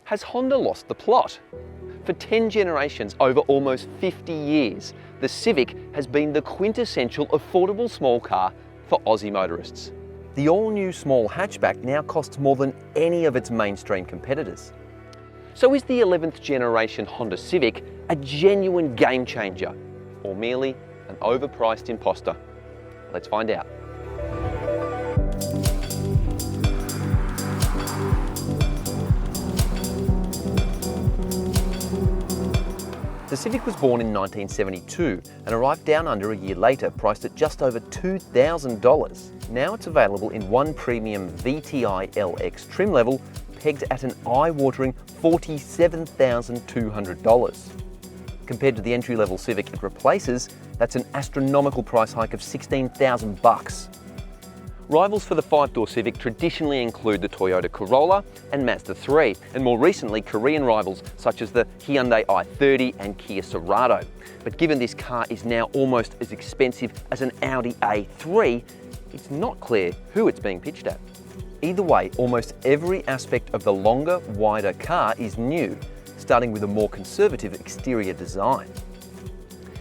Has Honda lost the plot? For 10 generations over almost 50 years, the Civic has been the quintessential affordable small car for Aussie motorists. The all-new small hatchback now costs more than any of its mainstream competitors. So is the 11th generation Honda Civic a genuine game changer, or merely an overpriced imposter? Let's find out. The Civic was born in 1972 and arrived down under a year later, priced at just over $2,000. Now it's available in one premium VTI LX trim level, pegged at an eye-watering $47,200. Compared to the entry-level Civic it replaces, that's an astronomical price hike of $16,000. Rivals for the 5-door Civic traditionally include the Toyota Corolla and Mazda 3, and more recently Korean rivals such as the Hyundai i30 and Kia Cerato. But given this car is now almost as expensive as an Audi A3, it's not clear who it's being pitched at. Either way, almost every aspect of the longer, wider car is new, starting with a more conservative exterior design.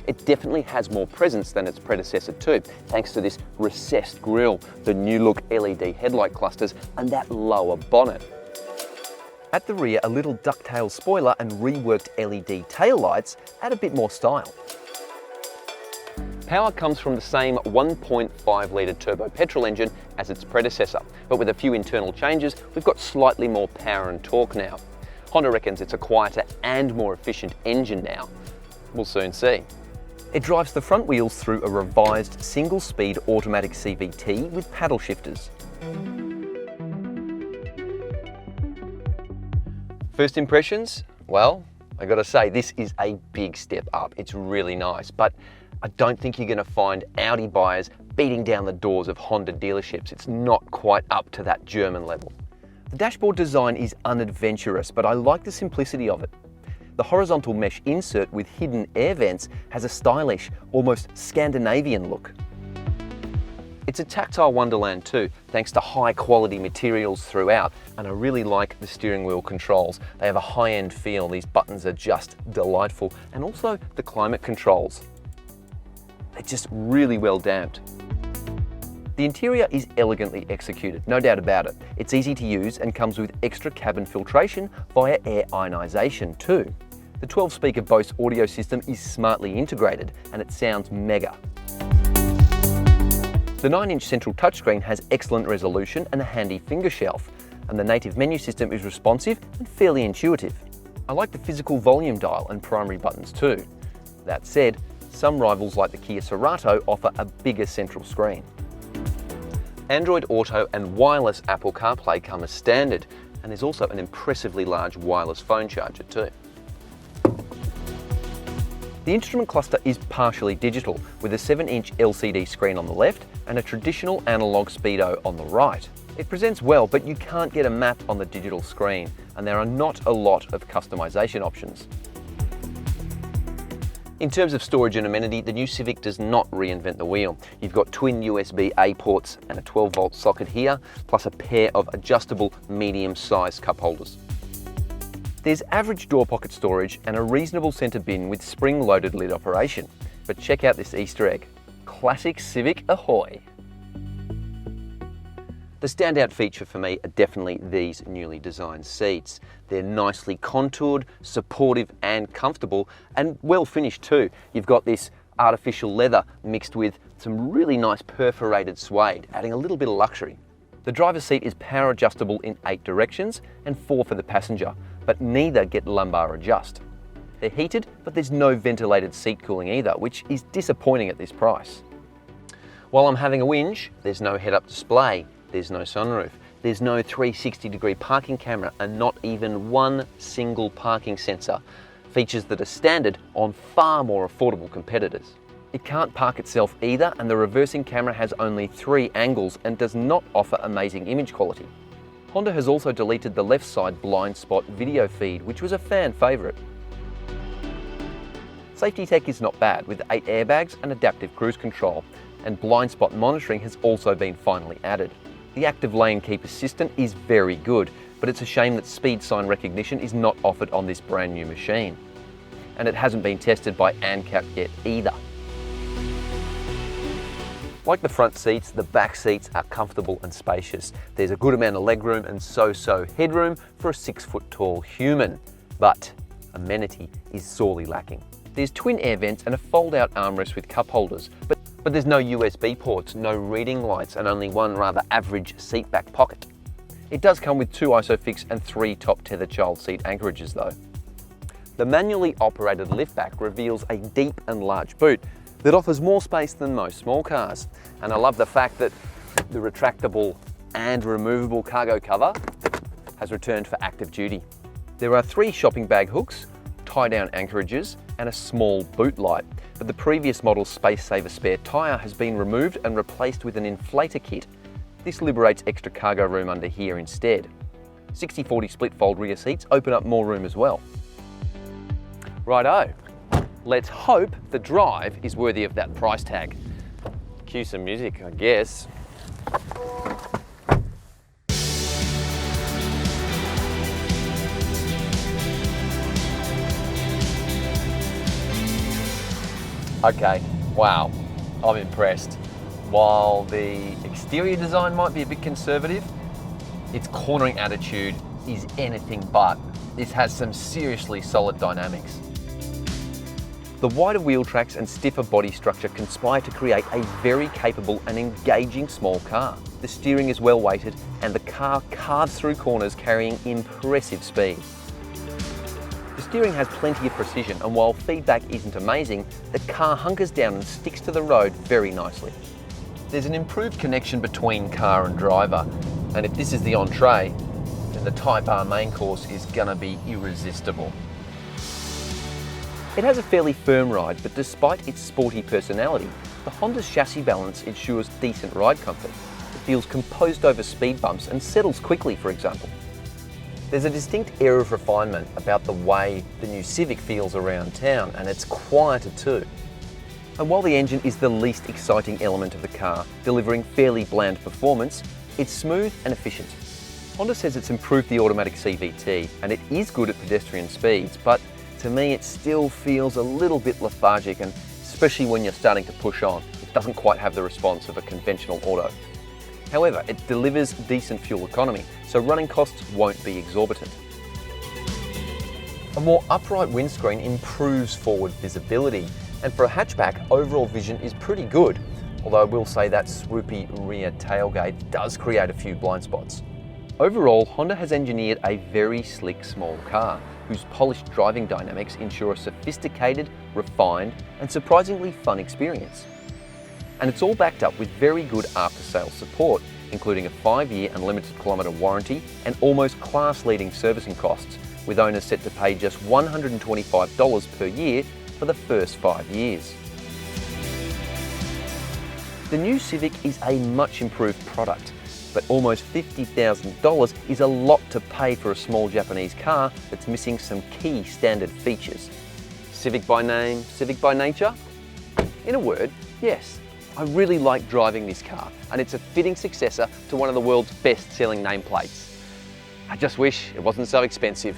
It definitely has more presence than its predecessor too, thanks to this recessed grille, the new look LED headlight clusters and that lower bonnet. At the rear, a little ducktail spoiler and reworked LED taillights add a bit more style. Power comes from the same 1.5 litre turbo petrol engine as its predecessor, but with a few internal changes, we've got slightly more power and torque now. Honda reckons it's a quieter and more efficient engine now. We'll soon see. It drives the front wheels through a revised single-speed automatic CVT with paddle shifters. First impressions? Well, I gotta say, this is a big step up. It's really nice, but I don't think you're gonna find Audi buyers beating down the doors of Honda dealerships. It's not quite up to that German level. The dashboard design is unadventurous, but I like the simplicity of it. The horizontal mesh insert with hidden air vents has a stylish, almost Scandinavian look. It's a tactile wonderland too, thanks to high quality materials throughout, and I really like the steering wheel controls. They have a high-end feel, these buttons are just delightful, and also the climate controls. They're just really well damped. The interior is elegantly executed, no doubt about it. It's easy to use and comes with extra cabin filtration via air ionization too. The 12-speaker Bose audio system is smartly integrated and it sounds mega. The 9-inch central touchscreen has excellent resolution and a handy finger shelf, and the native menu system is responsive and fairly intuitive. I like the physical volume dial and primary buttons too. That said, some rivals like the Kia Cerato offer a bigger central screen. Android Auto and wireless Apple CarPlay come as standard, and there's also an impressively large wireless phone charger too. The instrument cluster is partially digital, with a 7-inch LCD screen on the left and a traditional analog speedo on the right. It presents well, but you can't get a map on the digital screen, and there are not a lot of customization options. In terms of storage and amenity, the new Civic does not reinvent the wheel. You've got twin USB-A ports and a 12-volt socket here, plus a pair of adjustable medium-sized cup holders. There's average door pocket storage and a reasonable centre bin with spring-loaded lid operation. But check out this Easter egg. Classic Civic ahoy! The standout feature for me are definitely these newly designed seats. They're nicely contoured, supportive and comfortable, and well finished too. You've got this artificial leather mixed with some really nice perforated suede, adding a little bit of luxury. The driver's seat is power adjustable in 8 directions and 4 for the passenger, but neither get lumbar adjust. They're heated, but there's no ventilated seat cooling either, which is disappointing at this price. While I'm having a whinge, there's no head-up display. There's no sunroof, there's no 360-degree parking camera, and not even one single parking sensor, features that are standard on far more affordable competitors. It can't park itself either, and the reversing camera has only 3 angles and does not offer amazing image quality. Honda has also deleted the left side blind spot video feed, which was a fan favourite. Safety tech is not bad, with 8 airbags and adaptive cruise control, and blind spot monitoring has also been finally added. The active lane keep assistant is very good, but it's a shame that speed sign recognition is not offered on this brand new machine. And it hasn't been tested by ANCAP yet either. Like the front seats, the back seats are comfortable and spacious. There's a good amount of legroom and so-so headroom for a 6-foot tall human. But amenity is sorely lacking. There's twin air vents and a fold-out armrest with cup holders, but there's no USB ports, no reading lights, and only one rather average seat back pocket. It does come with 2 ISOFIX and 3 top tether child seat anchorages though. The manually operated liftback reveals a deep and large boot that offers more space than most small cars. And I love the fact that the retractable and removable cargo cover has returned for active duty. There are 3 shopping bag hooks, tie-down anchorages, and a small boot light. But the previous model's space-saver spare tyre has been removed and replaced with an inflator kit. This liberates extra cargo room under here instead. 60/40 split fold rear seats open up more room as well. Righto, let's hope the drive is worthy of that price tag. Cue some music, I guess. Okay, wow, I'm impressed. While the exterior design might be a bit conservative, its cornering attitude is anything but. This has some seriously solid dynamics. The wider wheel tracks and stiffer body structure conspire to create a very capable and engaging small car. The steering is well weighted and the car carves through corners carrying impressive speed. The steering has plenty of precision, and while feedback isn't amazing, the car hunkers down and sticks to the road very nicely. There's an improved connection between car and driver, and if this is the entree, then the Type R main course is gonna be irresistible. It has a fairly firm ride, but despite its sporty personality, the Honda's chassis balance ensures decent ride comfort. It feels composed over speed bumps and settles quickly, for example. There's a distinct air of refinement about the way the new Civic feels around town, and it's quieter too. And while the engine is the least exciting element of the car, delivering fairly bland performance, it's smooth and efficient. Honda says it's improved the automatic CVT, and it is good at pedestrian speeds, but to me it still feels a little bit lethargic, and especially when you're starting to push on, it doesn't quite have the response of a conventional auto. However, it delivers decent fuel economy, so running costs won't be exorbitant. A more upright windscreen improves forward visibility, and for a hatchback, overall vision is pretty good, although I will say that swoopy rear tailgate does create a few blind spots. Overall, Honda has engineered a very slick small car, whose polished driving dynamics ensure a sophisticated, refined, and surprisingly fun experience. And it's all backed up with very good after-sales support, including a 5-year unlimited kilometre warranty and almost class-leading servicing costs, with owners set to pay just $125 per year for the first 5 years. The new Civic is a much improved product, but almost $50,000 is a lot to pay for a small Japanese car that's missing some key standard features. Civic by name, Civic by nature? In a word, yes. I really like driving this car, and it's a fitting successor to one of the world's best-selling nameplates. I just wish it wasn't so expensive.